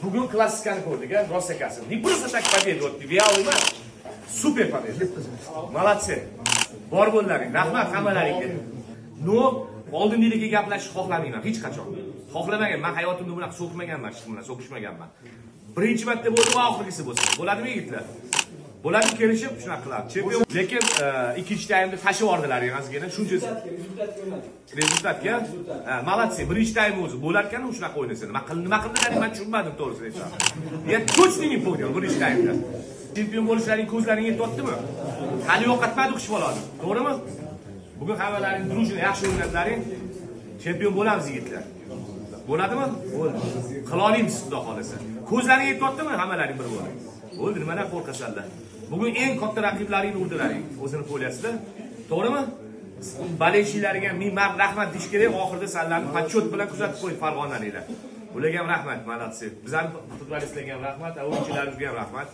Bugun klassikani ko'rdik, rost ekasi. Не просто так победа, вот Vial emas. Super победа. Молодцы. Bor bo'llaring. Rahmat hammalaringga. No, oldingiga gaplashishni xohlamayman hech qachon. Xohlamagan, men hayotimda bunaqa so'kmaganman, hech kim bilan so'kishmaganman. Birinchi marta bo'ldi va oxirgisi bo'lsin. Bo'ladimi yigitlar? Bo'ladi, kelishib shunaqa qiladi. Chempion. Lekin ikkinchi taymda tashib yordilar ozgina, shunchasi. Rezultatga? Молодцы. Birinchi taym o'zi bo'larkan, shunaqa o'ynasang. Nima qildilar, men tushunmadim to'g'risini aytsam. Я точно не понял birinchi taymda. Chempion bo'lishlaring ko'zlaring yetyaptimi? Hali yo'qotmadi qush bolani. To'g'rimi? Bugun hammalaring drujina yaxshi o'ynadlaring. Chempion bo'lamiz yigitlar. Bo'ladimi? Bo'ldi. Qila olamiz xudo xolasa. Ko'zlaring yetyaptimi hammalaring bir bo'lib? Bo'ldi, nimadan qo'rqasizlar? Bugun eng katta raqiblaringni urdilaring. O'zini qo'yasizlar. To'g'rimi? Baleshilarga ming rahmat deyish kerak. Oxirida sizlarni почет bilan kuzatib qo'ydi Farg'onaliklar. Ularga ham rahmat, молодцы. Bizlarning futbolistlarga ham rahmat, o'yinchilarimizga ham rahmat.